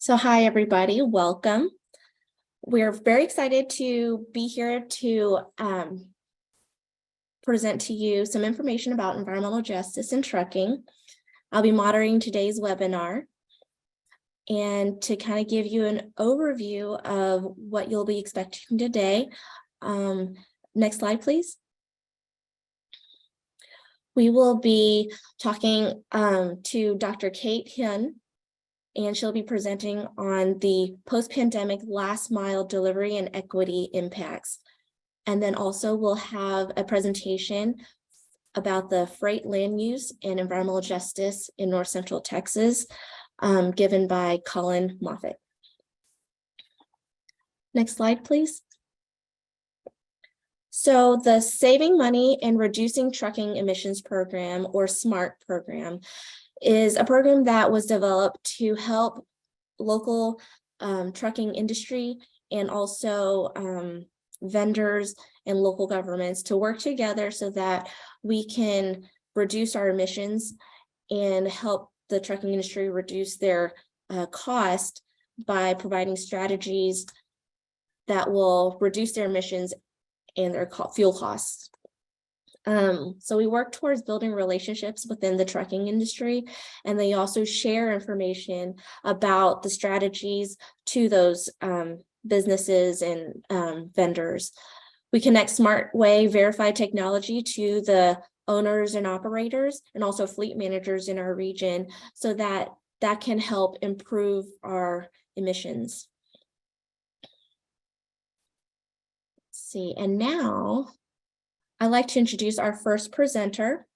So hi, everybody. Welcome. We're very excited to be here to present to you some information about environmental justice in trucking. I'll be moderating today's webinar and to kind of give you an overview of what you'll be expecting today. Next slide, please. We will be talking to Dr. Kate Hyun, and she'll be presenting on the post-pandemic last mile delivery and equity impacts. And then also we'll have a presentation about the freight land use and environmental justice in North Central Texas, given by Collin Moffett. Next slide, please. So the Saving Money and Reducing Trucking Emissions Program, or SMARTE program, is a program that was developed to help local trucking industry and also vendors and local governments to work together so that we can reduce our emissions and help the trucking industry reduce their cost by providing strategies that will reduce their emissions and their fuel costs. So we work towards building relationships within the trucking industry, and they also share information about the strategies to those businesses and vendors. We connect smart way verified technology to the owners and operators and also fleet managers in our region so that that can help improve our emissions. Let's see, and now I'd like to introduce our first presenter.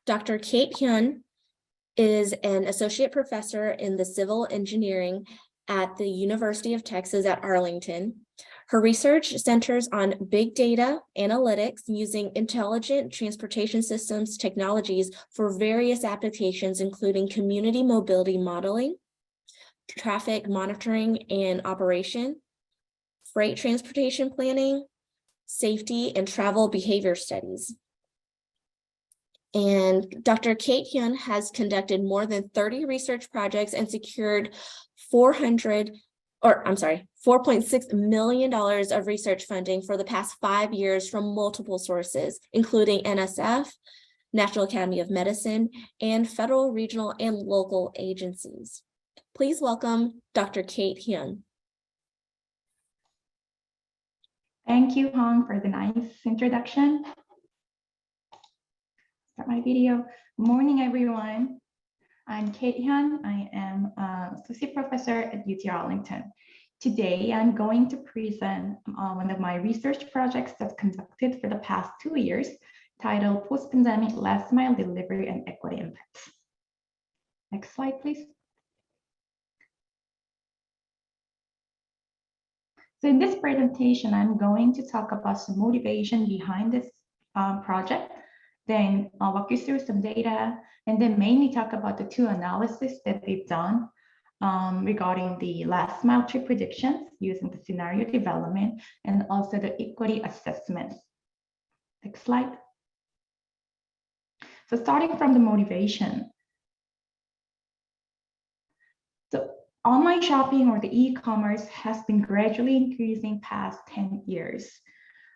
Dr. Kate Hyun is an associate professor in the civil engineering at the University of Texas at Arlington. Her research centers on big data analytics using intelligent transportation systems technologies for various applications, including community mobility modeling, traffic monitoring and operation, freight transportation planning, safety and travel behavior studies. And Dr. Kate Hyun has conducted more than 30 research projects and secured $4.6 million of research funding for the past 5 years from multiple sources, including NSF, National Academy of Medicine, and federal, regional, and local agencies. Please welcome Dr. Kate Hyun. Thank you, Hong, for the nice introduction. Start my video. Good morning, everyone. I'm Kate Hyun. I am an associate professor at UT Arlington. Today, I'm going to present one of my research projects that's conducted for the past 2 years, titled Post-Pandemic Last Mile Delivery and Equity Impacts. Next slide, please. So in this presentation, I'm going to talk about some motivation behind this project, then I'll walk you through some data, and then mainly talk about the two analyses that we've done regarding the last mile trip predictions using the scenario development and also the equity assessment. Next slide. So starting from the motivation. So online shopping or the e-commerce has been gradually increasing past 10 years.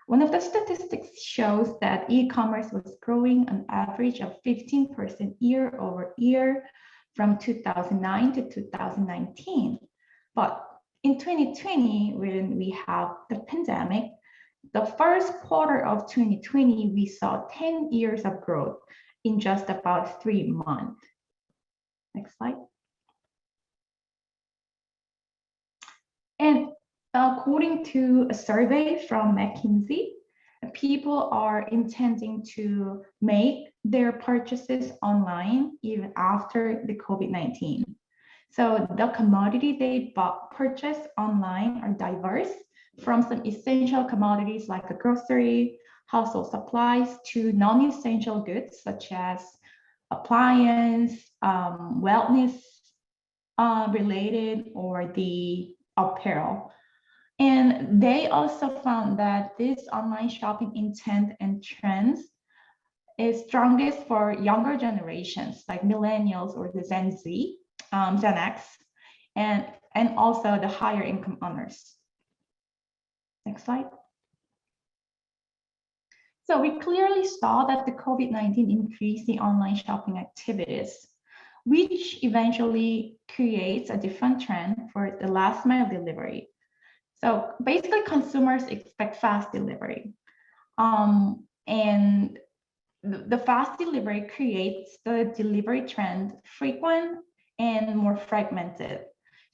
One of the statistics shows that e-commerce was growing an average of 15% year over year from 2009 to 2019. But in 2020, when we have the pandemic, the first quarter of 2020, we saw 10 years of growth in just about 3 months. Next slide. And according to a survey from McKinsey, people are intending to make their purchases online even after the COVID-19. So the commodity they purchase online are diverse, from some essential commodities like a grocery, household supplies, to non-essential goods such as appliance, wellness related, or the apparel. And they also found that this online shopping intent and trends is strongest for younger generations like millennials or the Gen Z, Gen X. And and also the higher income earners. Next slide. So we clearly saw that the COVID-19 increased the online shopping activities, which eventually creates a different trend for the last mile delivery. So basically consumers expect fast delivery. And the fast delivery creates the delivery trend frequent and more fragmented.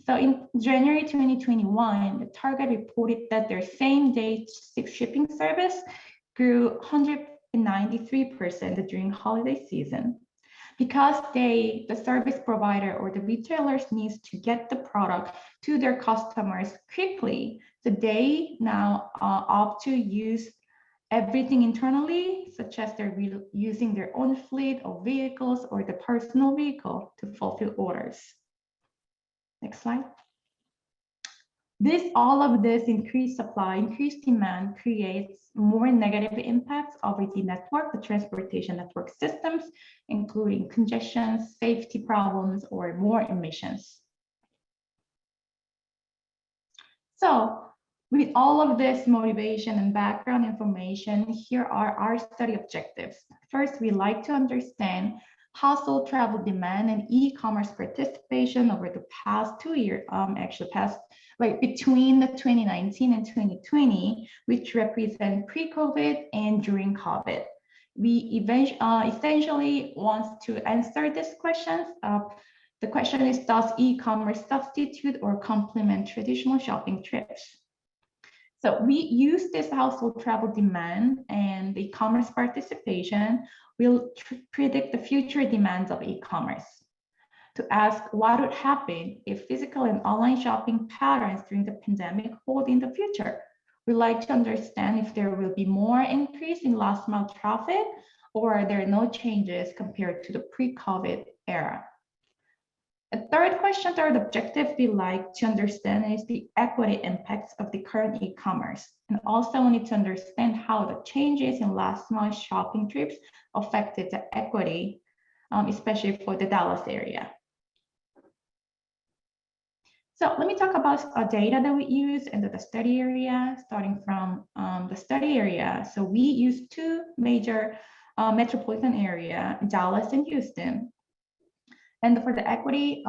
So in January 2021, the Target reported that their same-day shipping service grew 193% during holiday season. Because the service provider or the retailers needs to get the product to their customers quickly, so they now opt to use everything internally, such as they're using their own fleet of vehicles or the personal vehicle to fulfill orders. Next slide. All of this increased supply, increased demand creates more negative impacts over the network, the transportation network systems, including congestion, safety problems, or more emissions. So with all of this motivation and background information, here are our study objectives. First, we like to understand household travel demand and e-commerce participation over the past 2 years, between the 2019 and 2020, which represent pre-COVID and during COVID. We essentially want to answer these questions. The question is, does e-commerce substitute or complement traditional shopping trips? So we use this household travel demand and the e-commerce participation will predict the future demands of e-commerce. To ask what would happen if physical and online shopping patterns during the pandemic hold in the future. We like to understand if there will be more increase in last mile traffic or there are no changes compared to the pre-COVID era. A third objective we like to understand is the equity impacts of the current e-commerce. And also we need to understand how the changes in last mile shopping trips affected the equity, especially for the Dallas area. So let me talk about data that we use in the study area, starting from the study area. So we use two major metropolitan area, Dallas and Houston. And for the equity,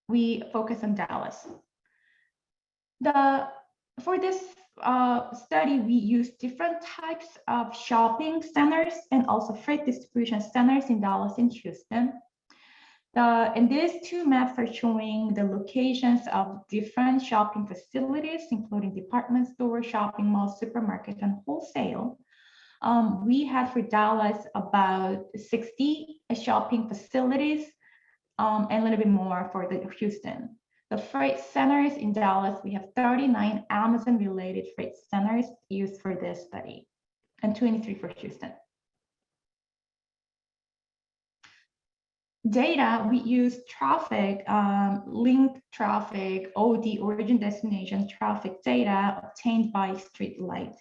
we focus on Dallas. For this study, we use different types of shopping centers and also freight distribution centers in Dallas and Houston. And these two maps are showing the locations of different shopping facilities, including department stores, shopping malls, supermarkets, and wholesale. We had for Dallas about 60 shopping facilities and a little bit more for the Houston. The freight centers in Dallas, we have 39 Amazon-related freight centers used for this study and 23 for Houston. Data, we use traffic, link traffic, OD, origin destination traffic data obtained by Streetlight.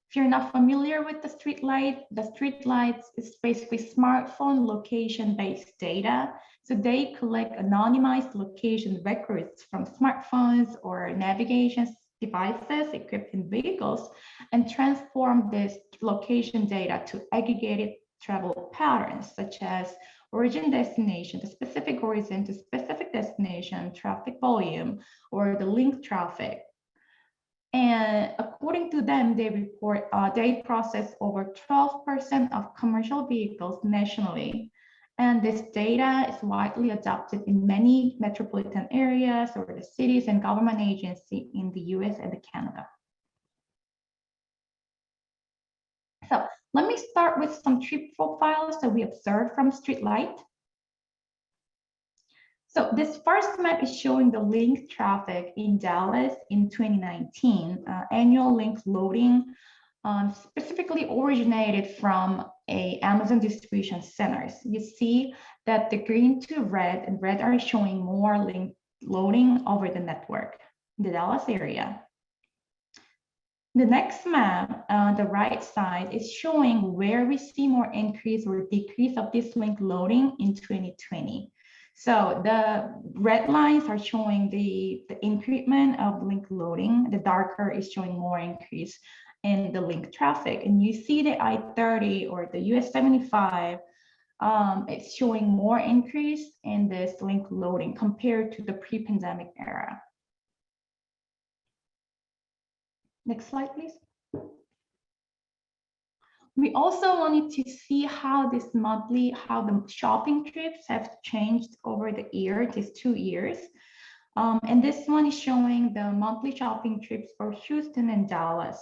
If you're not familiar with the Streetlight is basically smartphone location-based data. So they collect anonymized location records from smartphones or navigation devices equipped in vehicles and transform this location data to aggregated travel patterns, such as origin destination, the specific origin to specific destination, traffic volume, or the link traffic. And according to them, they report they process over 12% of commercial vehicles nationally. And this data is widely adopted in many metropolitan areas or the cities and government agencies in the US and Canada. So let me start with some trip profiles that we observed from Streetlight. So this first map is showing the link traffic in Dallas in 2019, annual link loading, specifically originated from Amazon distribution centers. You see that the green to red and red are showing more link loading over the network in the Dallas area. The next map on the right side is showing where we see more increase or decrease of this link loading in 2020. So the red lines are showing the increment of link loading. The darker is showing more increase in the link traffic. And you see the I-30 or the US 75, it's showing more increase in this link loading compared to the pre-pandemic era. Next slide, please. We also wanted to see how the shopping trips have changed over the year, these 2 years. And this one is showing the monthly shopping trips for Houston and Dallas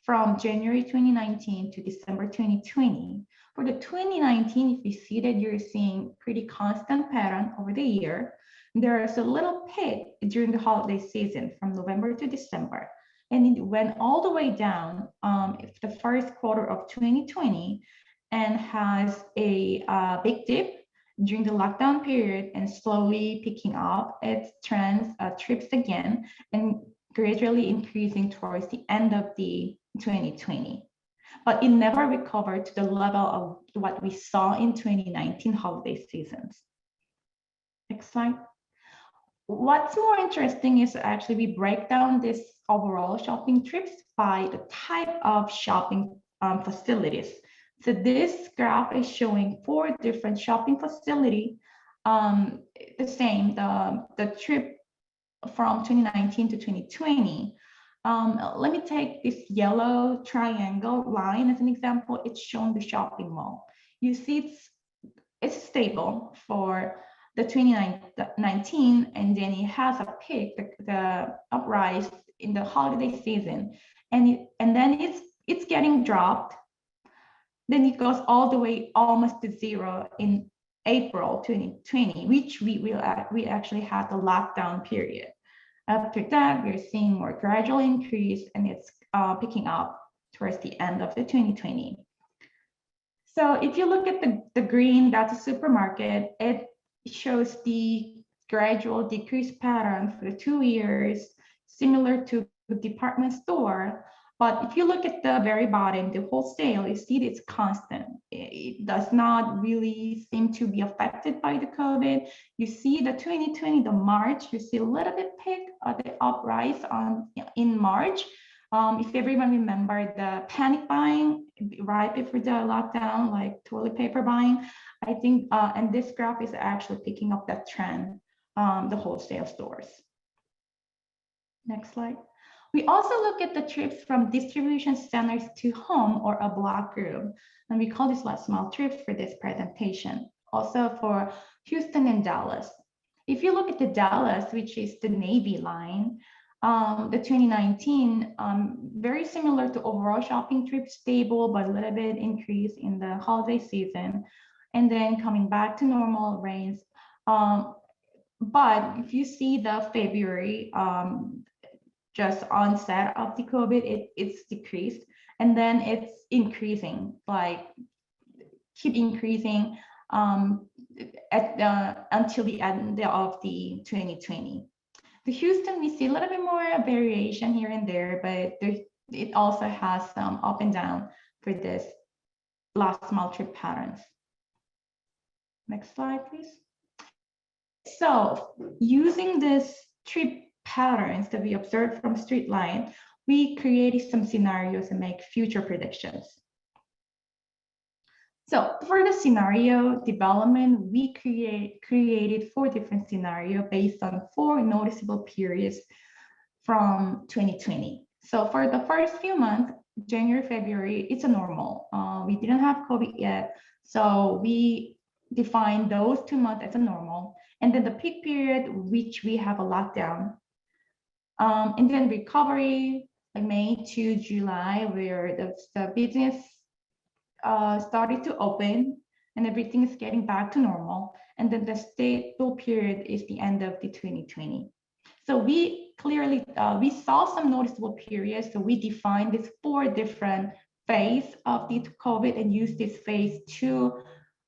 from January 2019 to December 2020. For the 2019, if you see that you're seeing pretty constant pattern over the year, there is a little peak during the holiday season from November to December. And it went all the way down the first quarter of 2020 and has a big dip during the lockdown period and slowly picking up its trips again and gradually increasing towards the end of the 2020. But it never recovered to the level of what we saw in 2019 holiday seasons. Next slide. What's more interesting is actually we break down this overall shopping trips by the type of shopping facilities. So this graph is showing 4 different shopping facilities, the same, the trip from 2019 to 2020. Let me take this yellow triangle line as an example. It's showing the shopping mall. You see it's stable for the 2019, and then it has a peak, the uprise in the holiday season, and then it's getting dropped. Then it goes all the way almost to zero in April 2020, which we actually had the lockdown period. After that, we're seeing more gradual increase, and it's picking up towards the end of the 2020. So if you look at the green, that's a supermarket. It shows the gradual decrease pattern for the 2 years, similar to the department store. But if you look at the very bottom, the wholesale, you see it's constant. It does not really seem to be affected by the COVID. You see the 2020, the March, you see a little bit peak of the uprise in March. If everyone remember the panic buying right before the lockdown, like toilet paper buying, I think, and this graph is actually picking up that trend, the wholesale stores. Next slide. We also look at the trips from distribution centers to home or a block group, and we call this last mile trips for this presentation. Also for Houston and Dallas. If you look at the Dallas, which is the navy line, the 2019, very similar to overall shopping trip, stable, but a little bit increase in the holiday season, and then coming back to normal range. But if you see the February, just onset of the COVID, it's decreased, and then it's increasing, like keep increasing until the end of the 2020. The Houston, we see a little bit more variation here and there, but it also has some up and down for this last mile trip patterns. Next slide, please. So using this trip patterns that we observed from street line, we created some scenarios and make future predictions. So for the scenario development, we created 4 different scenarios based on 4 noticeable periods from 2020. So for the first few months, January, February, it's a normal. We didn't have COVID yet, so we defined those 2 months as a normal. And then the peak period, which we have a lockdown. And then recovery, like May to July, where the business started to open and everything is getting back to normal. And then the stable period is the end of the 2020. So we clearly, we saw some noticeable periods. So we defined these 4 different phases of the COVID and used this phase to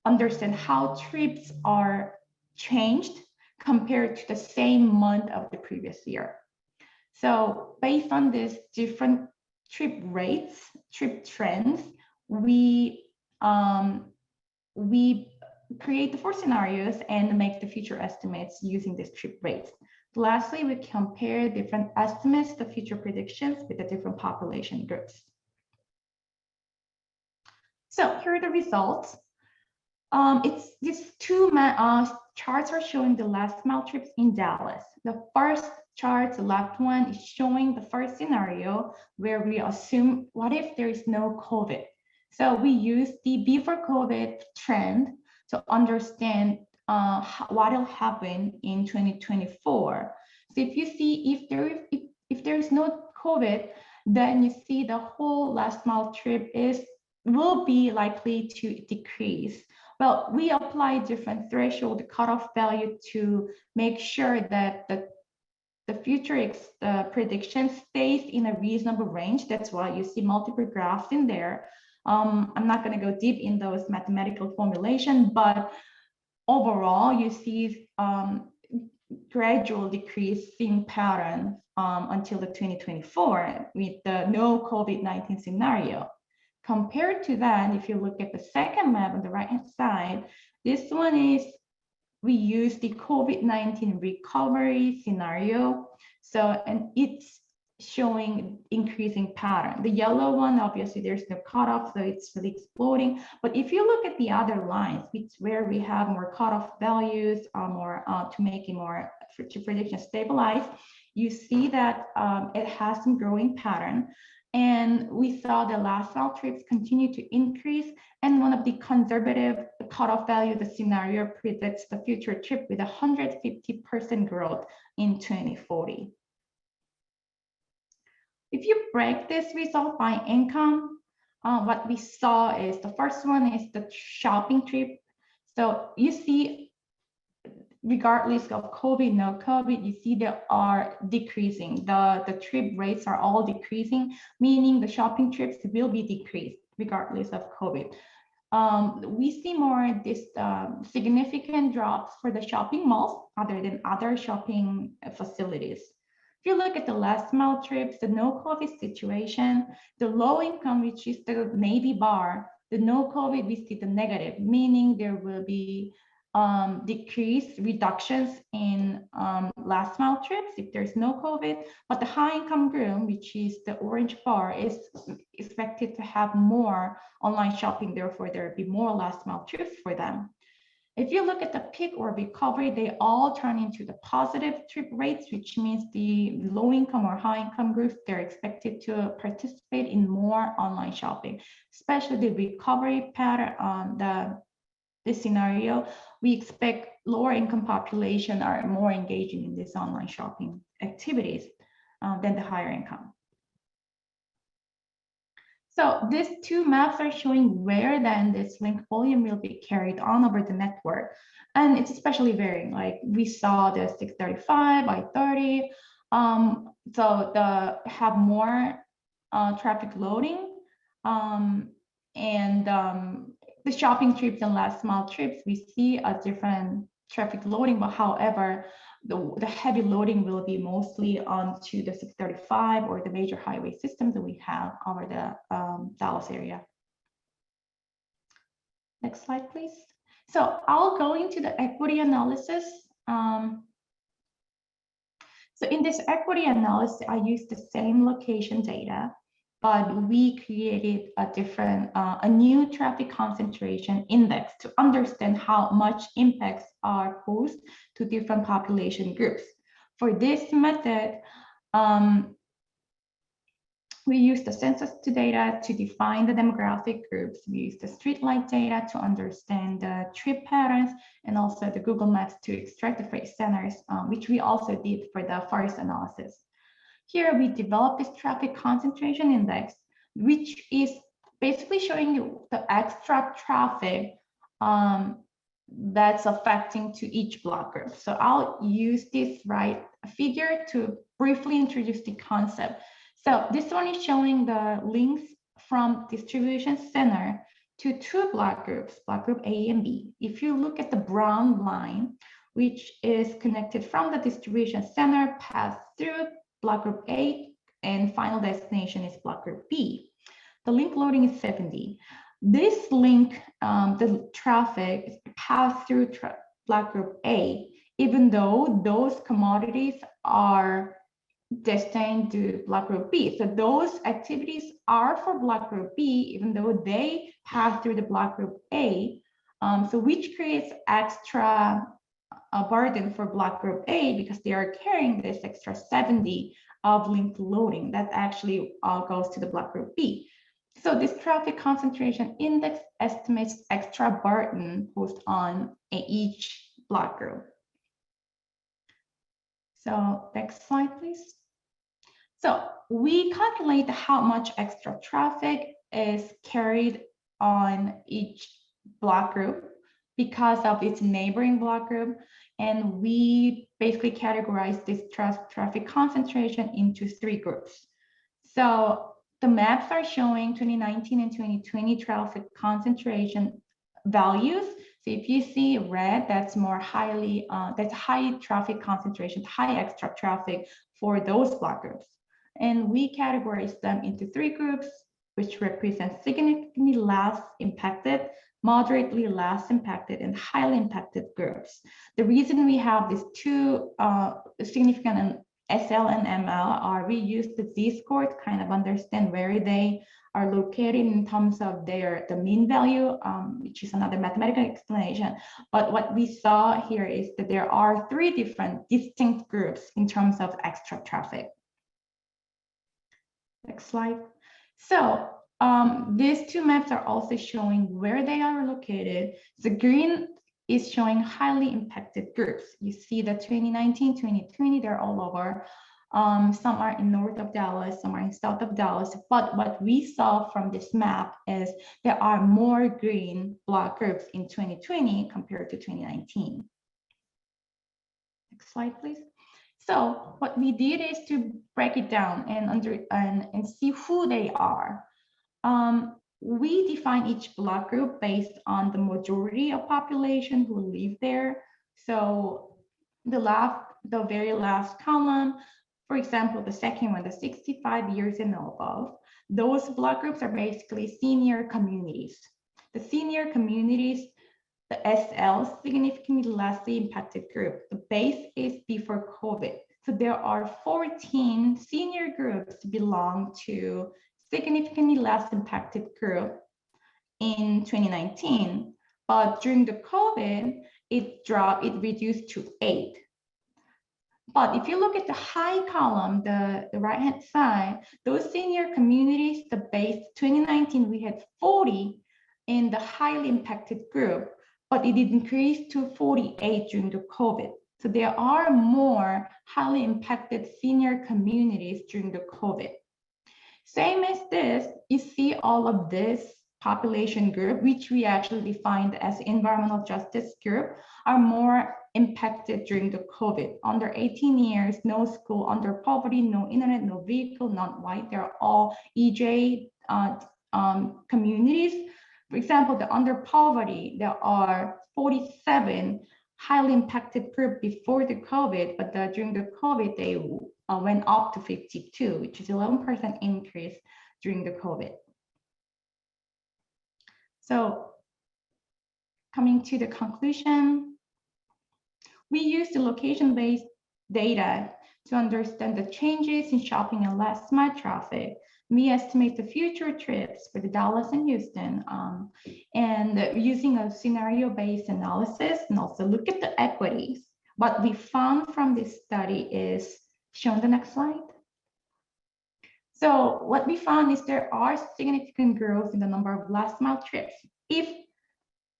understand how trips are changed compared to the same month of the previous year. So based on this different trip rates, trip trends, we create the 4 scenarios and make the future estimates using these trip rates. Lastly, we compare different estimates, the future predictions with the different population groups. So here are the results. It's these two charts are showing the last mile trips in Dallas. The first chart, the left one, is showing the first scenario where we assume what if there is no COVID. So we use the before COVID trend to understand what will happen in 2024. So if you see if there is no COVID, then you see the whole last mile trip will be likely to decrease. Well, we apply different threshold cutoff value to make sure that the future prediction stays in a reasonable range. That's why you see multiple graphs in there. I'm not going to go deep in those mathematical formulation, but overall, you see gradual decreasing pattern until the 2024 with the no COVID-19 scenario. Compared to that, if you look at the second map on the right-hand side, this one is we use the COVID-19 recovery scenario. So, and it's showing increasing pattern. The yellow one, obviously there's no cutoff, so it's really exploding. But if you look at the other lines, it's where we have more cutoff values or to make it more to prediction stabilize, you see that it has some growing pattern. And we saw the last mile trips continue to increase. And one of the conservative cutoff value, the scenario predicts the future trip with 150% growth in 2040. If you break this result by income, what we saw is the first one is the shopping trip. So you see, regardless of COVID, no COVID, you see they are decreasing. The trip rates are all decreasing, meaning the shopping trips will be decreased regardless of COVID. We see more this significant drops for the shopping malls other than other shopping facilities. If you look at the last mile trips, the no COVID situation, the low income, which is the navy bar, the no COVID, we see the negative, meaning there will be reductions in last mile trips if there's no COVID, but the high income group, which is the orange bar, is expected to have more online shopping, therefore there will be more last mile trips for them. If you look at the peak or recovery, they all turn into the positive trip rates, which means the low income or high income groups, they're expected to participate in more online shopping, especially the recovery pattern on this scenario. We expect lower income population are more engaging in this online shopping activities than the higher income. So these two maps are showing where then this link volume will be carried on over the network. And it's especially varying, like we saw the 635 by 30. So have more traffic loading the shopping trips and last mile trips, we see a different traffic loading, but however, the heavy loading will be mostly onto the 635 or the major highway systems that we have over the Dallas area. Next slide, please. So I'll go into the equity analysis. So in this equity analysis, I used the same location data, but we created a new traffic concentration index to understand how much impacts are posed to different population groups. For this method, we use the census data to define the demographic groups. We use the streetlight data to understand the trip patterns, and also the Google Maps to extract the freight centers, which we also did for the first analysis. Here we developed this traffic concentration index, which is basically showing you the extra traffic that's affecting to each block group. So I'll use this figure to briefly introduce the concept. So this one is showing the links from distribution center to two block groups, block group A and B. If you look at the brown line, which is connected from the distribution center, pass through block group A, and final destination is block group B. The link loading is 70. This link, the traffic passed through block group A, even though those commodities are destined to block group B. So those activities are for block group B, even though they pass through the block group A. So which creates extra burden for block group A because they are carrying this extra 70 of linked loading that actually goes to the block group B. So this traffic concentration index estimates extra burden posed on each block group. So next slide, please. So we calculate how much extra traffic is carried on each block group because of its neighboring block group. And we basically categorize this traffic concentration into 3 groups. So the maps are showing 2019 and 2020 traffic concentration values. So if you see red, that's more highly, that's high traffic concentration, high extra traffic for those block groups. And we categorize them into 3 groups, which represent significantly less impacted, moderately less impacted, and highly impacted groups. The reason we have these 2 significant and SL and ML are we use the Z-score to kind of understand where they are located in terms of the mean value, which is another mathematical explanation. But what we saw here is that there are 3 different distinct groups in terms of extra traffic. Next slide. So these 2 maps are also showing where they are located. The green is showing highly impacted groups. You see that 2019, 2020, they're all over. Some are in north of Dallas, some are in south of Dallas. But what we saw from this map is there are more green block groups in 2020 compared to 2019. Next slide, please. So what we did is to break it down and see who they are. We define each block group based on the majority of population who live there. So the very last column, for example, the second one, the 65 years and above, those block groups are basically senior communities. The senior communities, the SL, significantly less impacted group. The base is before COVID. So there are 14 senior groups belong to significantly less impacted group in 2019. But during the COVID, it reduced to 8. But if you look at the high column, the right-hand side, those senior communities, the base 2019, we had 40 in the highly impacted group, but it increased to 48 during the COVID. So there are more highly impacted senior communities during the COVID. Same as this, you see all of this population group, which we actually defined as environmental justice group, are more impacted during the COVID. Under 18 years, no school, under poverty, no internet, no vehicle, non-white, they're all EJ communities. For example, the under poverty, there are 47 highly impacted group before the COVID, but during the COVID, they went up to 52, which is 11% increase during the COVID. So coming to the conclusion, we use the location-based data to understand the changes in shopping and last mile traffic. We estimate the future trips for the Dallas and Houston, and using a scenario-based analysis, and also look at the equities. What we found from this study is shown the next slide. So what we found is there are significant growth in the number of last mile trips if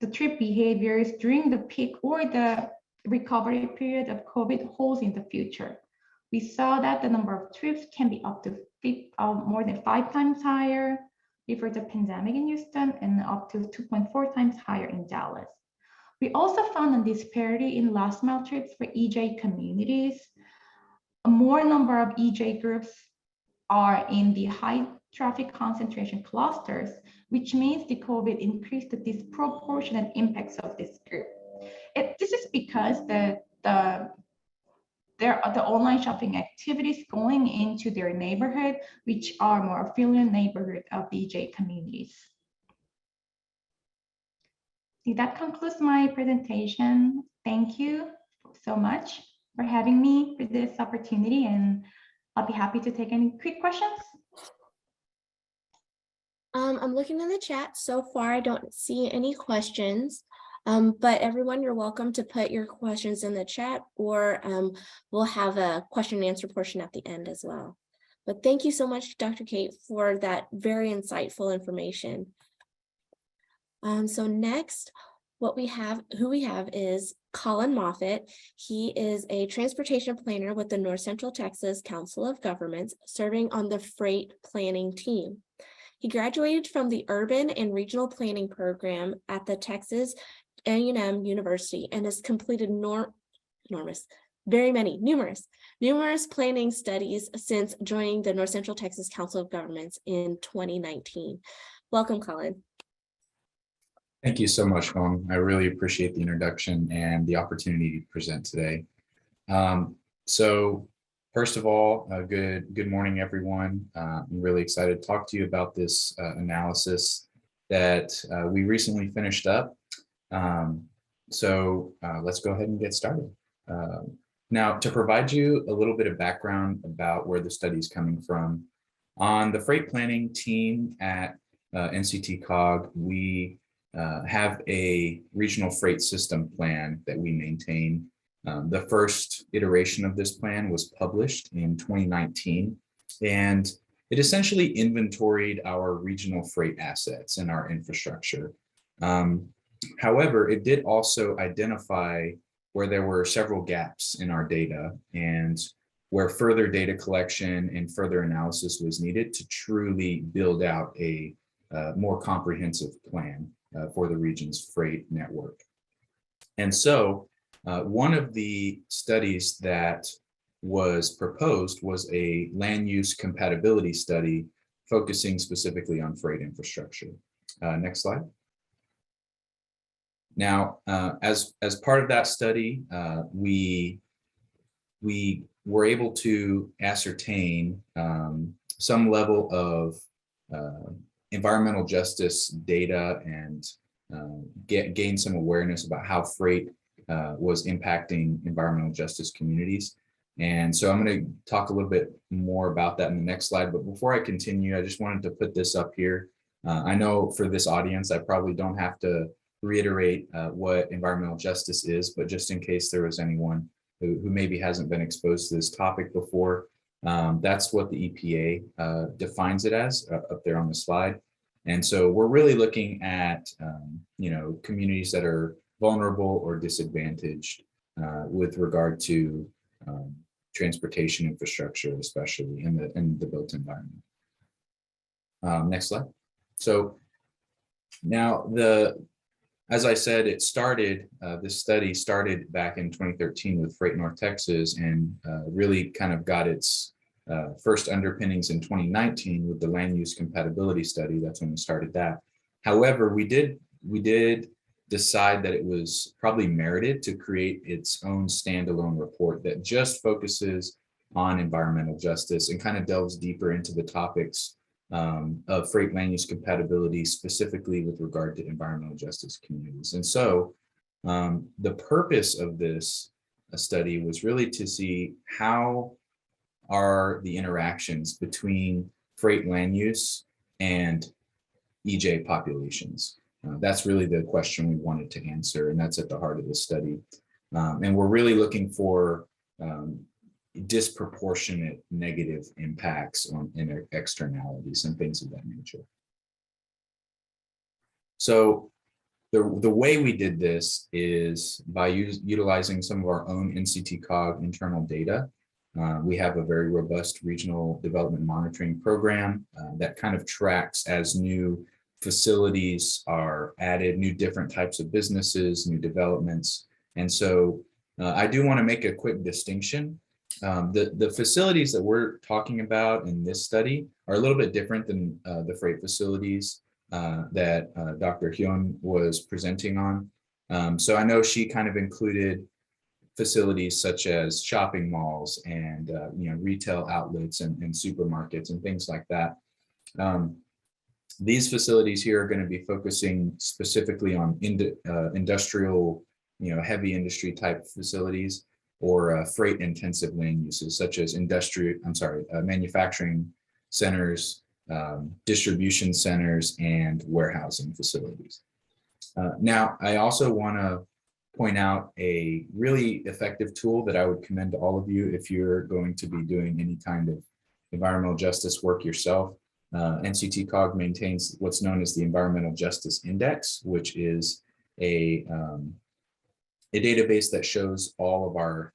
the trip behaviors during the peak or the recovery period of COVID holds in the future. We saw that the number of trips can be up to more than 5 times higher before the pandemic in Houston and up to 2.4 times higher in Dallas. We also found a disparity in last mile trips for EJ communities. A more number of EJ groups are in the high traffic concentration clusters, which means the COVID increased the disproportionate impacts of this group. This is because the online shopping activities going into their neighborhood, which are more affluent neighborhood of EJ communities. See, that concludes my presentation. Thank you so much for having me for this opportunity, and I'll be happy to take any quick questions. I'm looking in the chat. So far, I don't see any questions. But everyone, you're welcome to put your questions in the chat, or we'll have a question and answer portion at the end as well. But thank you so much, Dr. Kate, for that very insightful information. So next, who we have is Collin Moffett. He is a transportation planner with the North Central Texas Council of Governments, serving on the freight planning team. He graduated from the Urban and Regional Planning Program at the Texas A&M University and has completed numerous planning studies since joining the North Central Texas Council of Governments in 2019. Welcome, Collin. Thank you so much, Hyun. I really appreciate the introduction and the opportunity to present today. So first of all, good morning, everyone. I'm really excited to talk to you about this analysis that we recently finished up. So let's go ahead and get started. Now, to provide you a little bit of background about where the study is coming from, on the freight planning team at NCTCOG, we have a regional freight system plan that we maintain. The first iteration of this plan was published in 2019, and it essentially inventoried our regional freight assets and our infrastructure. However, it did also identify where there were several gaps in our data and where further data collection and further analysis was needed to truly build out a more comprehensive plan for the region's freight network. And so one of the studies that was proposed was a land use compatibility study focusing specifically on freight infrastructure. Next slide. Now, as part of that study, we were able to ascertain some level of environmental justice data and gain some awareness about how freight was impacting environmental justice communities. And so I'm going to talk a little bit more about that in the next slide. But before I continue, I just wanted to put this up here. I know for this audience, I probably don't have to reiterate what environmental justice is, but just in case there was anyone who maybe hasn't been exposed to this topic before, that's what the EPA defines it as up there on the slide. And so we're really looking at communities that are vulnerable or disadvantaged with regard to transportation infrastructure, especially in the built environment. Next slide. So now as I said, this study started back in 2013 with Freight North Texas, and really kind of got its first underpinnings in 2019 with the land use compatibility study. That's when we started that. However, we did decide that it was probably merited to create its own standalone report that just focuses on environmental justice and kind of delves deeper into the topics of freight land use compatibility, specifically with regard to environmental justice communities. And so the purpose of this study was really to see how are the interactions between freight land use and EJ populations. That's really the question we wanted to answer, and that's at the heart of the study. And we're really looking for disproportionate negative impacts on externalities and things of that nature. So the way we did this is by utilizing some of our own NCTCOG internal data. We have a very robust regional development monitoring program that kind of tracks as new facilities are added, new different types of businesses, new developments. And so I do want to make a quick distinction. The facilities that we're talking about in this study are a little bit different than the freight facilities that Dr. Hyun was presenting on. So I know she kind of included facilities such as shopping malls and retail outlets and supermarkets and things like that. These facilities here are going to be focusing specifically on industrial, heavy industry type facilities, or freight intensive land uses such as manufacturing centers, distribution centers, and warehousing facilities. Now, I also want to point out a really effective tool that I would commend to all of you if you're going to be doing any kind of environmental justice work yourself. NCTCOG maintains what's known as the Environmental Justice Index, which is a database that shows all of our,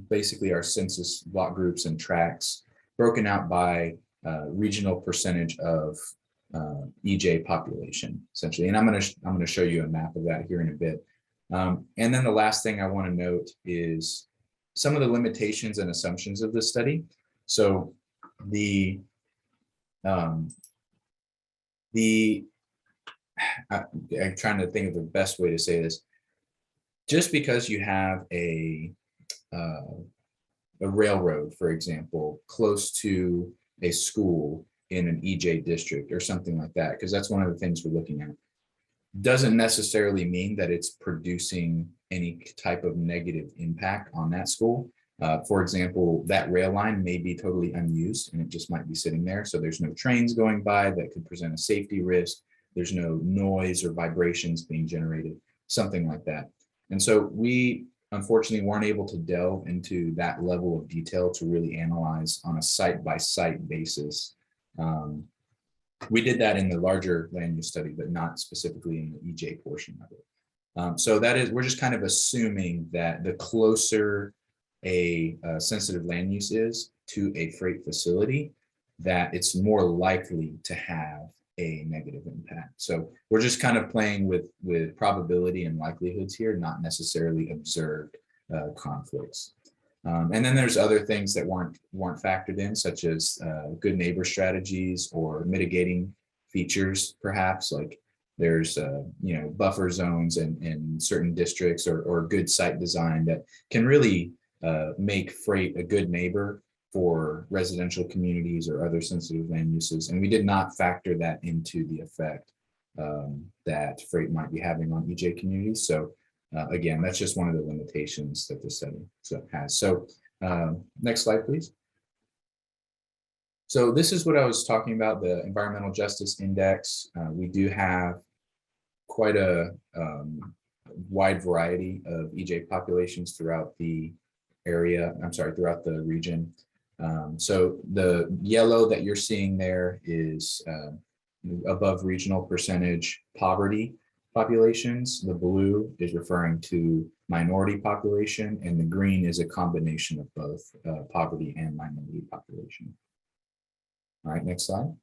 basically our census block groups and tracts broken out by regional percentage of EJ population, essentially. And I'm going to show you a map of that here in a bit. And then the last thing I want to note is some of the limitations and assumptions of this study. So I'm trying to think of the best way to say this. Just because you have a railroad, for example, close to a school in an EJ district or something like that, because that's one of the things we're looking at, doesn't necessarily mean that it's producing any type of negative impact on that school. For example, that rail line may be totally unused and it just might be sitting there. So there's no trains going by that could present a safety risk. There's no noise or vibrations being generated, something like that. And so we unfortunately weren't able to delve into that level of detail to really analyze on a site-by-site basis. We did that in the larger land use study, but not specifically in the EJ portion of it. So that is, we're just kind of assuming that the closer a sensitive land use is to a freight facility, that it's more likely to have a negative impact. So we're just kind of playing with probability and likelihoods here, not necessarily observed conflicts. And then there's other things that weren't factored in, such as good neighbor strategies or mitigating features, perhaps, like there's buffer zones in certain districts, or good site design that can really make freight a good neighbor for residential communities or other sensitive land uses. And we did not factor that into the effect that freight might be having on EJ communities. So again, that's just one of the limitations that the study has. So next slide, please. So this is what I was talking about, the Environmental Justice Index. We do have quite a wide variety of EJ populations throughout the area, throughout the region. So the yellow that you're seeing there is above regional percentage poverty populations. The blue is referring to minority population, and the green is a combination of both poverty and minority population. All right, next slide.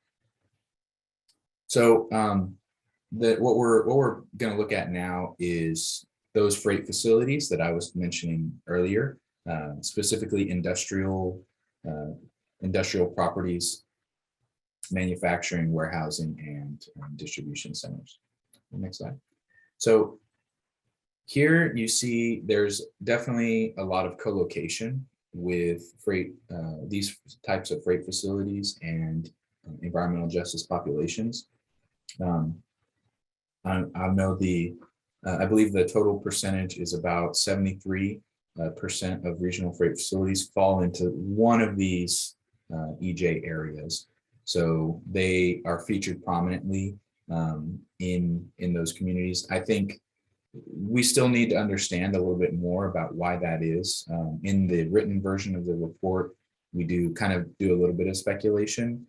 So what we're going to look at now is those freight facilities that I was mentioning earlier, specifically industrial properties, manufacturing, warehousing, and distribution centers. Next slide. So here you see there's definitely a lot of co-location with freight, these types of freight facilities and environmental justice populations. I know I believe the total percentage is about 73% of regional freight facilities fall into one of these EJ areas. So they are featured prominently in those communities. I think we still need to understand a little bit more about why that is. In the written version of the report, we do a little bit of speculation,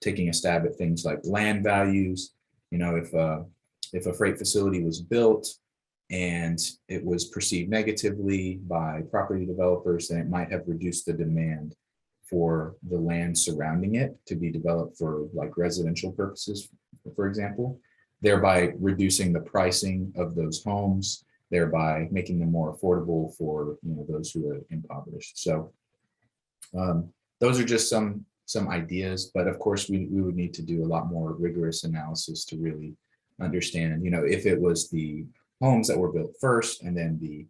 taking a stab at things like land values. If a freight facility was built and it was perceived negatively by property developers, then it might have reduced the demand for the land surrounding it to be developed for like residential purposes, for example, thereby reducing the pricing of those homes, thereby making them more affordable for those who are impoverished. So those are just some ideas, but of course we would need to do a lot more rigorous analysis to really understand, if it was the homes that were built first and then the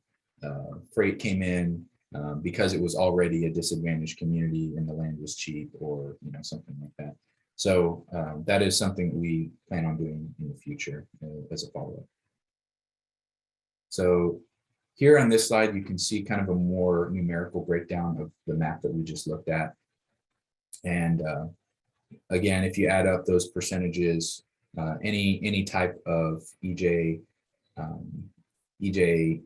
freight came in because it was already a disadvantaged community and the land was cheap, or something like that. So that is something we plan on doing in the future as a follow-up. So here on this slide, you can see kind of a more numerical breakdown of the map that we just looked at. And again, if you add up those percentages, any type of EJ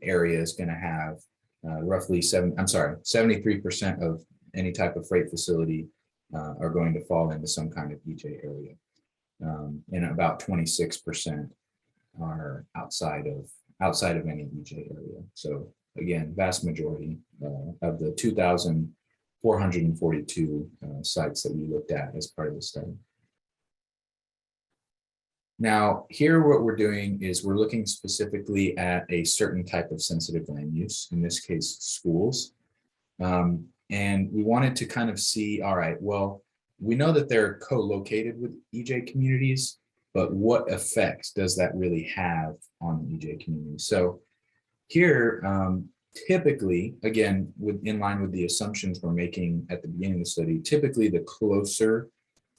area is going to have roughly 73% of any type of freight facility are going to fall into some kind of EJ area. And about 26% are outside of any EJ area. So again, vast majority of the 2,442 sites that we looked at as part of the study. Now, here what we're doing is we're looking specifically at a certain type of sensitive land use, in this case, schools. And we wanted to kind of see, all right, well, we know that they're co-located with EJ communities, but what effects does that really have on the EJ community? So here, typically, again, in line with the assumptions we're making at the beginning of the study, typically the closer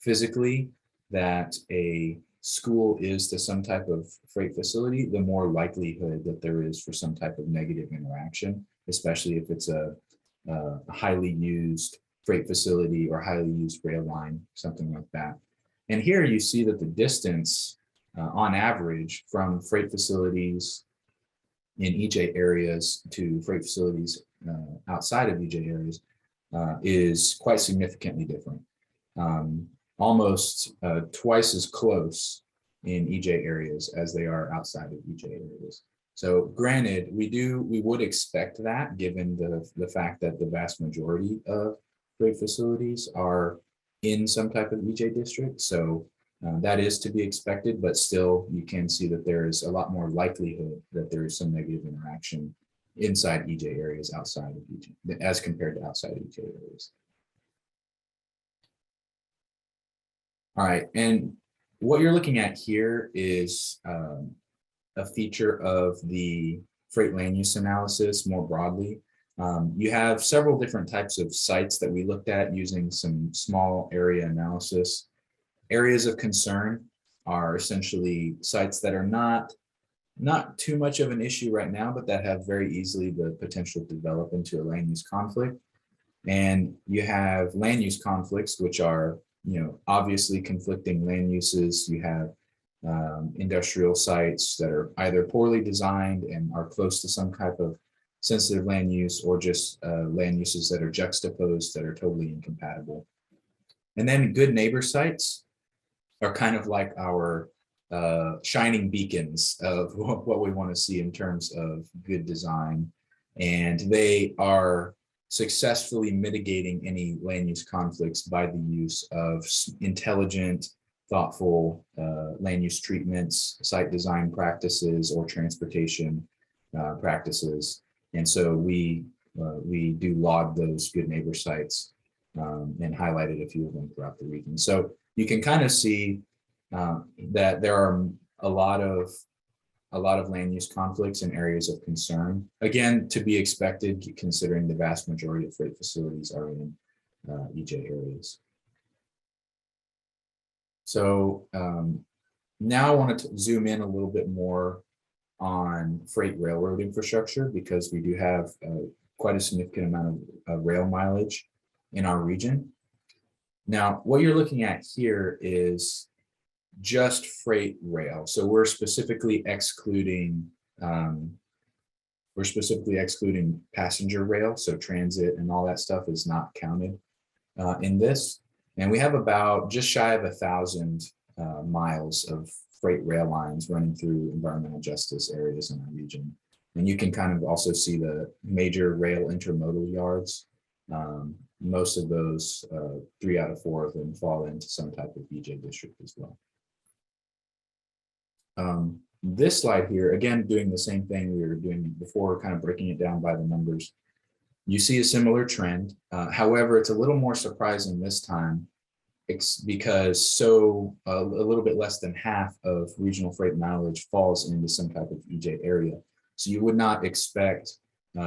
physically that a school is to some type of freight facility, the more likelihood that there is for some type of negative interaction, especially if it's a highly used freight facility or highly used rail line, something like that. And here you see that the distance on average from freight facilities in EJ areas to freight facilities outside of EJ areas is quite significantly different. Almost twice as close in EJ areas as they are outside of EJ areas. So granted, we would expect that given the fact that the vast majority of freight facilities are in some type of EJ district. So that is to be expected, but still you can see that there is a lot more likelihood that there is some negative interaction inside EJ areas outside of EJ as compared to outside of EJ areas. All right, and what you're looking at here is a feature of the freight land use analysis more broadly. You have several different types of sites that we looked at using some small area analysis. Areas of concern are essentially sites that are not too much of an issue right now, but that have very easily the potential to develop into a land use conflict. And you have land use conflicts, which are, obviously conflicting land uses. You have industrial sites that are either poorly designed and are close to some type of sensitive land use, or just land uses that are juxtaposed that are totally incompatible. And then good neighbor sites are kind of like our shining beacons of what we want to see in terms of good design. And they are successfully mitigating any land use conflicts by the use of intelligent, thoughtful land use treatments, site design practices, or transportation practices. And so we do log those good neighbor sites and highlighted a few of them throughout the region. So you can kind of see that there are a lot of land use conflicts in areas of concern. Again, to be expected, considering the vast majority of freight facilities are in EJ areas. So now I want to zoom in a little bit more on freight railroad infrastructure, because we do have quite a significant amount of rail mileage in our region. Now, what you're looking at here is just freight rail. So we're specifically excluding passenger rail. So transit and all that stuff is not counted in this. And we have about just shy of 1,000 miles of freight rail lines running through environmental justice areas in our region. And you can kind of also see the major rail intermodal yards. Most of those, 3 out of 4 of them fall into some type of EJ district as well. This slide here, again, doing the same thing we were doing before, kind of breaking it down by the numbers. You see a similar trend. However, it's a little more surprising this time because a little bit less than half of regional freight mileage falls into some type of EJ area. So you would not expect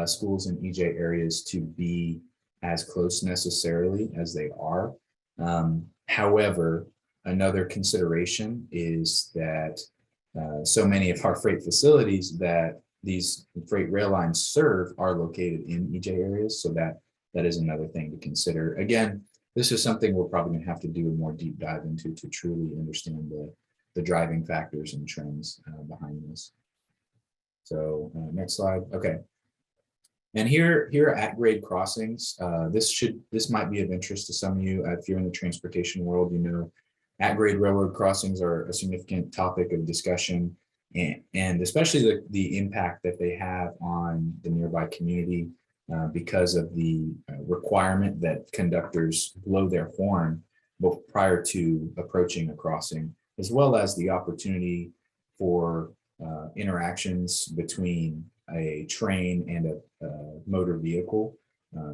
schools in EJ areas to be as close necessarily as they are. However, Another consideration is that so many of our freight facilities that these freight rail lines serve are located in EJ areas. So that is another thing to consider. Again, this is something we're probably going to have to do a more deep dive into to truly understand the driving factors and trends behind this. So next slide. Okay. And here are at-grade crossings. This might be of interest to some of you. If you're in the transportation world, you know, at-grade railroad crossings are a significant topic of discussion, and especially the impact that they have on the nearby community because of the requirement that conductors blow their horn prior to approaching a crossing, as well as the opportunity for interactions between a train and a motor vehicle.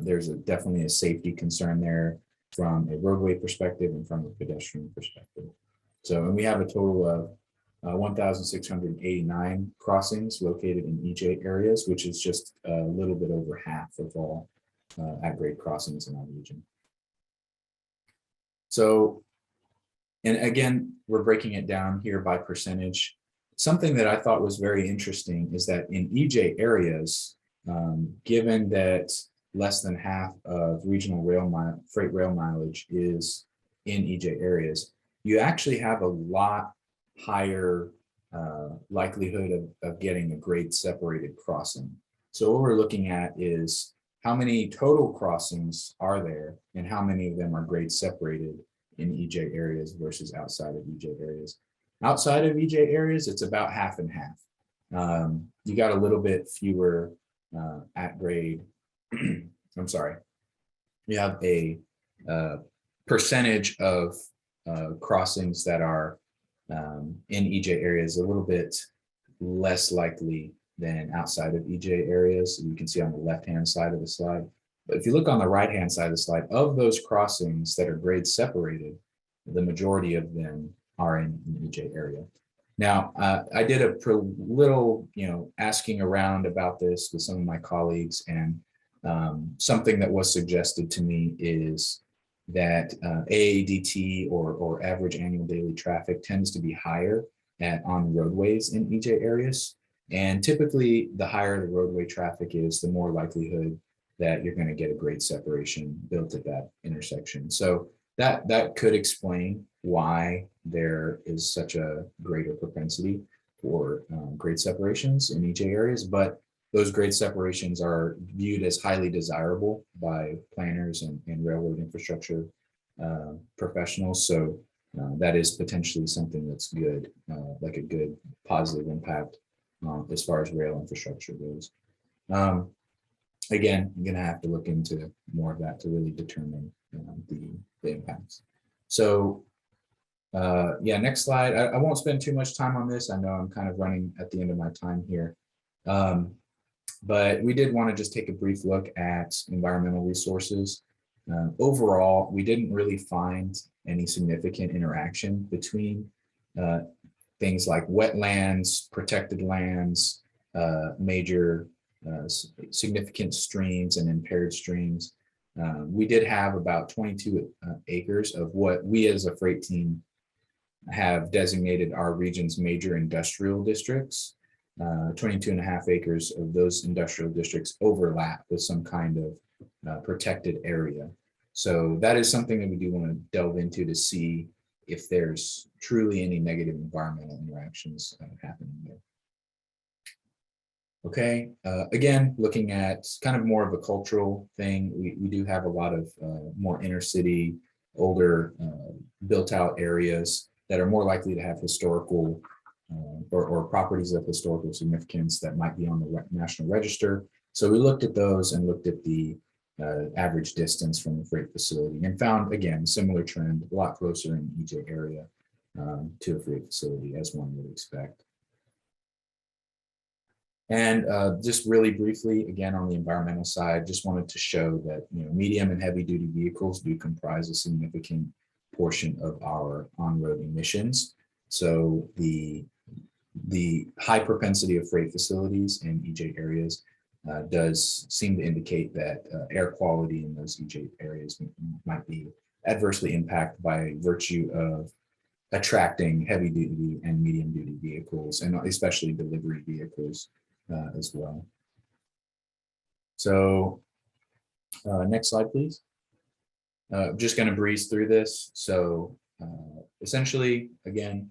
There's definitely a safety concern there from a roadway perspective and from a pedestrian perspective. So, and we have a total of 1,689 crossings located in EJ areas, which is just a little bit over half of all at-grade crossings in our region. So, and again, we're breaking it down here by percentage. Something that I thought was very interesting is that in EJ areas, given that less than half of regional freight rail mileage is in EJ areas, you actually have a lot higher likelihood of getting a grade separated crossing. So what we're looking at is how many total crossings are there and how many of them are grade separated in EJ areas versus outside of EJ areas. Outside of EJ areas, it's about half and half. You got a little bit fewer at grade. I'm sorry. You have a percentage of crossings that are in EJ areas a little bit less likely than outside of EJ areas. You can see on the left-hand side of the slide. But if you look on the right-hand side of the slide, of those crossings that are grade separated, the majority of them are in EJ area. Now, I did a little, asking around about this with some of my colleagues, and something that was suggested to me is that AADT or average annual daily traffic tends to be higher on roadways in EJ areas. And typically, the higher the roadway traffic is, the more likelihood that you're going to get a grade separation built at that intersection. So that could explain why there is such a greater propensity for grade separations in EJ areas, but those grade separations are viewed as highly desirable by planners and railroad infrastructure professionals. So that is potentially something that's good, like a good positive impact as far as rail infrastructure goes. Again, I'm going to have to look into more of that to really determine the impacts. So yeah, next slide. I won't spend too much time on this. I know I'm kind of running at the end of my time here. But we did want to just take a brief look at environmental resources. Overall, we didn't really find any significant interaction between things like wetlands, protected lands, major significant streams and impaired streams. We did have about 22 acres of what we as a freight team have designated our region's major industrial districts. 22.5 acres of those industrial districts overlap with some kind of protected area. So that is something that we do want to delve into to see if there's truly any negative environmental interactions happening there. Okay, again, looking at kind of more of a cultural thing, we do have a lot of more inner city, older built out areas that are more likely to have historical or properties of historical significance that might be on the National Register. So we looked at those and looked at the average distance from the freight facility and found, again, similar trend, a lot closer in EJ area to a freight facility, as one would expect. And just really briefly, again, on the environmental side, just wanted to show that medium and heavy duty vehicles do comprise a significant portion of our on-road emissions. So the high propensity of freight facilities in EJ areas does seem to indicate that air quality in those EJ areas might be adversely impacted by virtue of attracting heavy duty and medium duty vehicles, and especially delivery vehicles as well. So next slide, please. Just going to breeze through this. So essentially, again,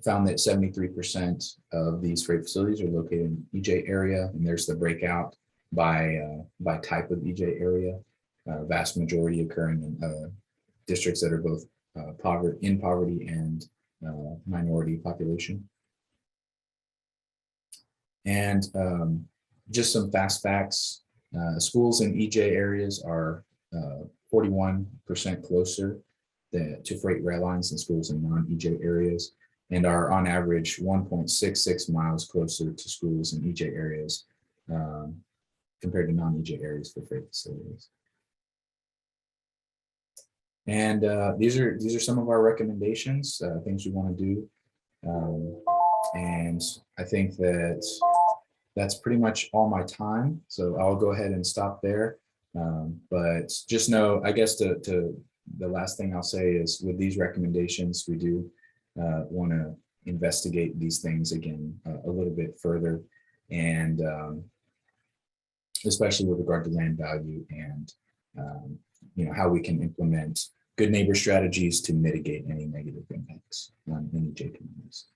found that 73% of these freight facilities are located in EJ area, and there's the breakout by type of EJ area. Vast majority occurring in districts that are both poverty and minority population. And just some fast facts: schools in EJ areas are 41% closer to freight rail lines than schools in non-EJ areas, and are on average 1.66 miles closer to schools in EJ areas compared to non-EJ areas for freight facilities. And these are some of our recommendations, things we want to do. And I think that that's pretty much all my time. So I'll go ahead and stop there. But just know, I guess the last thing I'll say is, with these recommendations, we do want to investigate these things again a little bit further, and especially with regard to land value and how we can implement good neighbor strategies to mitigate any negative impacts on EJ communities.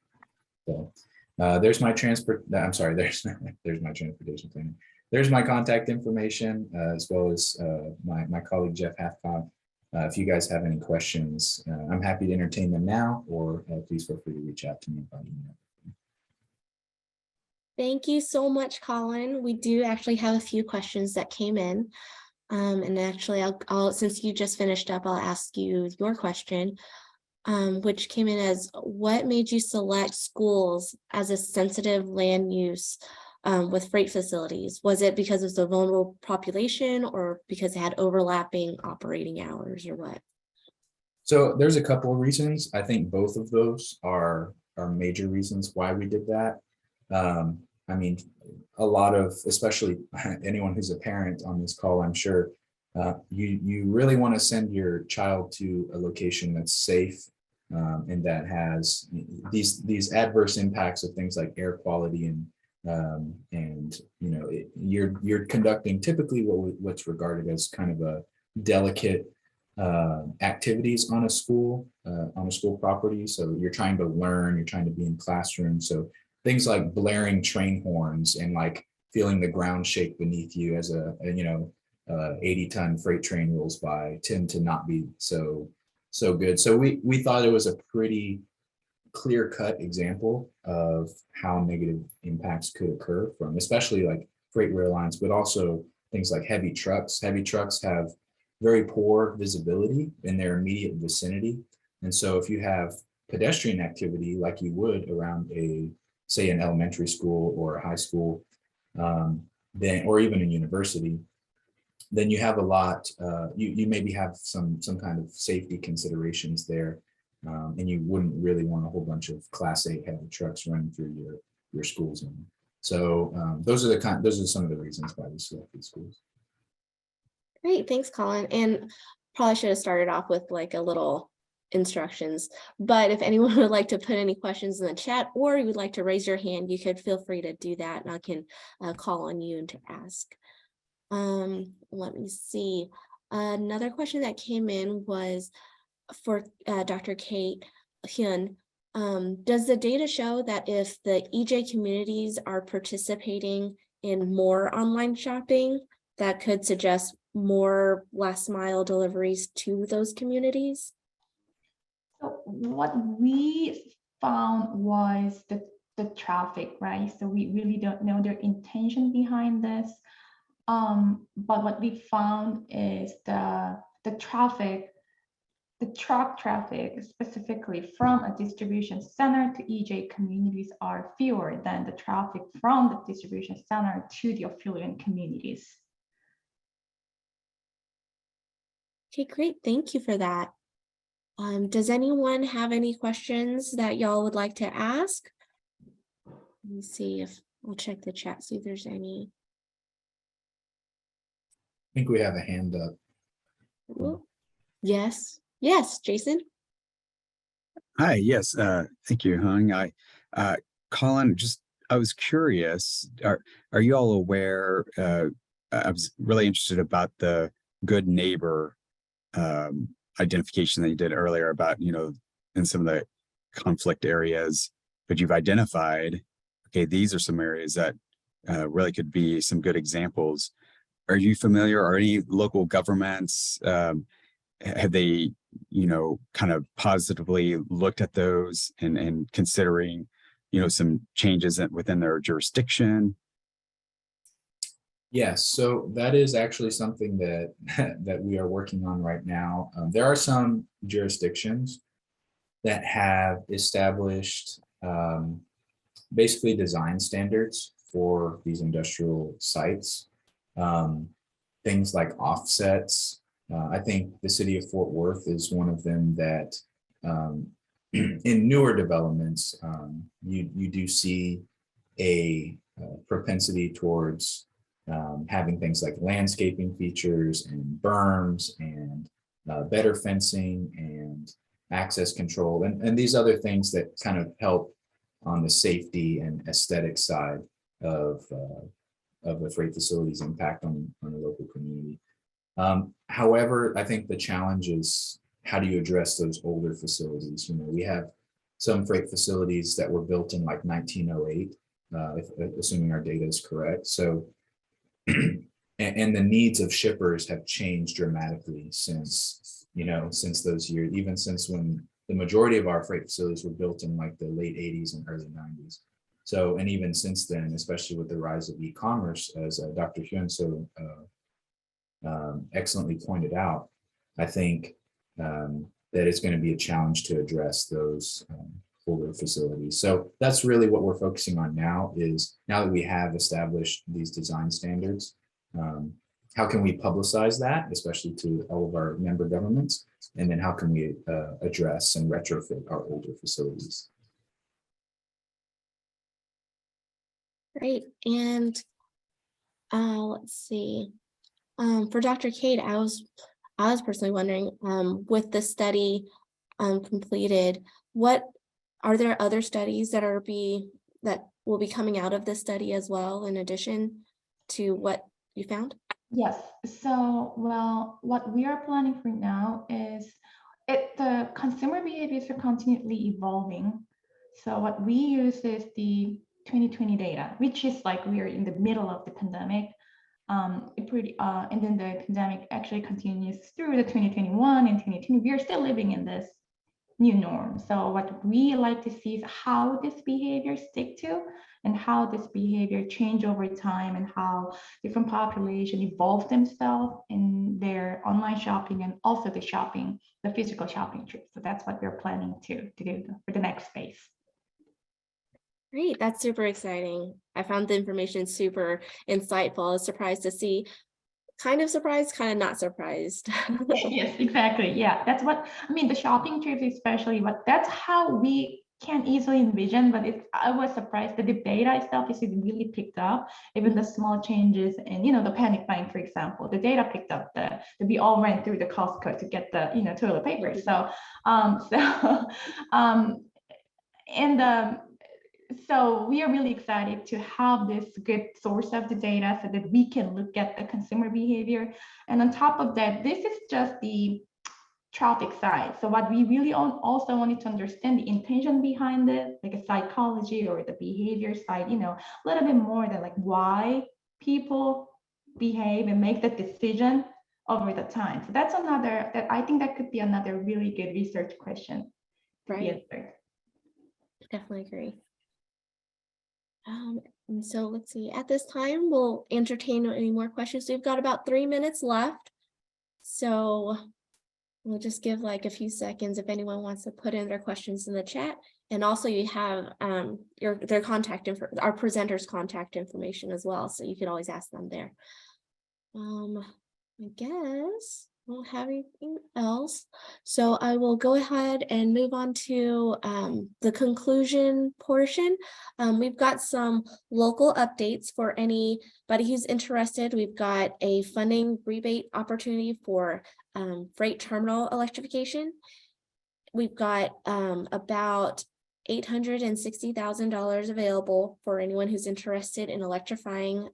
So there's my there's my transportation plan. There's my contact information, as well as my colleague Jeff Hathcock. If you guys have any questions, I'm happy to entertain them now, or please feel free to reach out to me by email. Thank you so much, Colin. We do actually have a few questions that came in. And actually, I'll since you just finished up, I'll ask you your question, which came in as, what made you select schools as a sensitive land use with freight facilities? Was it because of the vulnerable population, or because it had overlapping operating hours, or what? So there's a couple of reasons. I think both of those are major reasons why we did that. I mean, a lot of, especially anyone who's a parent on this call, I'm sure you really want to send your child to a location that's safe and that has these adverse impacts of things like air quality and you're conducting typically what's regarded as kind of a delicate activities on a school property. So you're trying to learn, you're trying to be in classrooms. So things like blaring train horns and like feeling the ground shake beneath you as a 80-ton freight train rolls by tend to not be so good. So we thought it was a pretty clear-cut example of how negative impacts could occur from, especially like freight rail lines, but also things like heavy trucks. Heavy trucks have very poor visibility in their immediate vicinity. And so if you have pedestrian activity like you would around say an elementary school or a high school, then, or even a university, then you have a lot, you maybe have some kind of safety considerations there. And you wouldn't really want a whole bunch of Class 8 heavy trucks running through your school zone. So those are some of the reasons why we selected schools. Great, thanks, Colin. And probably should have started off with like a little instructions, but if anyone would like to put any questions in the chat, or you would like to raise your hand, you could feel free to do that, and I can call on you to ask. Let me see. Another question that came in was for Dr. Kate Hyun. Does the data show that if the EJ communities are participating in more online shopping, that could suggest more last mile deliveries to those communities? So what we found was the traffic, right? So we really don't know their intention behind this. But what we found is the traffic, the truck traffic specifically from a distribution center to EJ communities are fewer than the traffic from the distribution center to the affluent communities. Okay, great. Thank you for that. Does anyone have any questions that y'all would like to ask? Let me see if I'll check the chat, see if there's any. I think we have a hand up. Well, yes, Jason. Hi, yes, thank you, Hung. Colin, I was curious, are you all aware, I was really interested about the good neighbor identification that you did earlier about, in some of the conflict areas, but you've identified, okay, these are some areas that really could be some good examples. Are you familiar, are any local governments, have they, kind of positively looked at those and considering, some changes within their jurisdiction? Yes, so that is actually something that that we are working on right now. There are some jurisdictions that have established basically design standards for these industrial sites. Um, Things like offsets. I think the city of Fort Worth is one of them that in newer developments, you do see a propensity towards having things like landscaping features and berms and better fencing and access control and these other things that kind of help on the safety and aesthetic side of the freight facility's impact on the local community. However, I think the challenge is how do you address those older facilities? We have some freight facilities that were built in like 1908, assuming our data is correct. So, and the needs of shippers have changed dramatically since those years, even since when the majority of our freight facilities were built in like the late 80s and early 90s. So, and even since then, especially with the rise of e-commerce, as Dr. Hyun so excellently pointed out, I think that it's going to be a challenge to address those older facilities. So that's really what we're focusing on now is now that we have established these design standards, how can we publicize that, especially to all of our member governments? And then how can we address and retrofit our older facilities? Great. And let's see. For Dr. Cade, I was personally wondering, with the study completed, what are there other studies that will be coming out of this study as well, in addition to what you found? Yes. So, well, what we are planning for now is the consumer behaviors are continually evolving. So what we use is the 2020 data, which is like we are in the middle of the pandemic. And then the pandemic actually continues through the 2021 and 2020. We are still living in this new norm. So what we like to see is how this behavior stick to and how this behavior change over time and how different population evolve themselves in their online shopping and also the physical shopping trip. So that's what we're planning to do for the next phase. Great, that's super exciting. I found the information super insightful. I was surprised to see, kind of surprised, kind of not surprised. Yes, exactly. Yeah, that's what I mean. The shopping trips, especially, but that's how we can easily envision. But I was surprised that the data itself is really picked up, even the small changes and the panic buying, for example. The data picked up that we all ran through the Costco to get the toilet paper. So, so we are really excited to have this good source of the data so that we can look at the consumer behavior. And on top of that, this is just the traffic side. So what we really also wanted to understand the intention behind it, like a psychology or the behavior side, a little bit more than like why people behave and make the decision over the time. So that's I think that could be another really good research question. Right. Definitely agree. And so let's see, at this time, we'll entertain any more questions. We've got about 3 minutes left. So we'll just give like a few seconds if anyone wants to put in their questions in the chat. And also you have their contact info, our presenters' contact information as well. So you could always ask them there. I guess I don't have anything else. So I will go ahead and move on to the conclusion portion. We've got some local updates for anybody who's interested. We've got a funding rebate opportunity for freight terminal electrification. we've got about $860,000 available for anyone who's interested in electrifying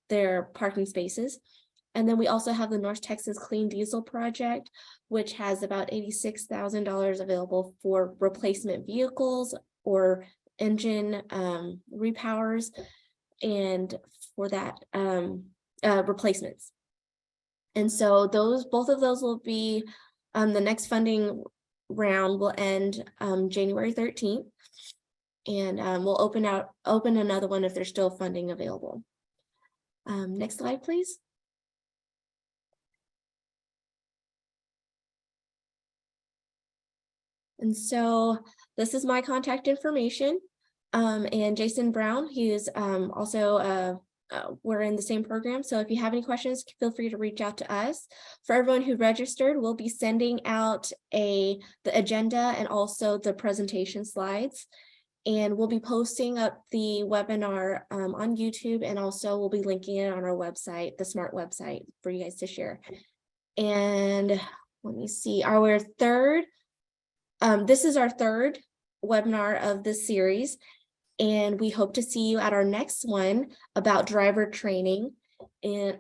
their parking spaces. And then we also have the North Texas Clean Diesel Project, which has about $86,000 available for replacement vehicles or engine repowers, and for that replacements. And so both of those will be the next funding round will end January 13th, and we'll open another one if there's still funding available. Next slide, please. And so this is my contact information. And Jason Brown, he is also we're in the same program. So if you have any questions, feel free to reach out to us. For everyone who registered, we'll be sending out the agenda and also the presentation slides. And we'll be posting up the webinar on YouTube, and also we'll be linking it on our website, the SMARTE website, for you guys to share. And let me see, this is our third webinar of this series, and we hope to see you at our next one about driver training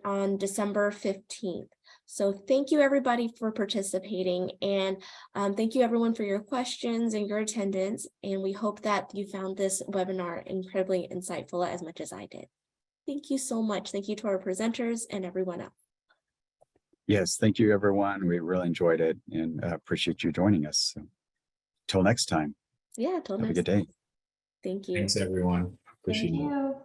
on December 15th. So thank you everybody for participating, and thank you everyone for your questions and your attendance, and we hope that you found this webinar incredibly insightful as much as I did. Thank you so much. Thank you to our presenters and everyone else. Yes, thank you, everyone. We really enjoyed it and appreciate you joining us. So, till next time. Yeah, till Have a next good day. time. Thank you. Thanks, everyone. Appreciate Thank it. you.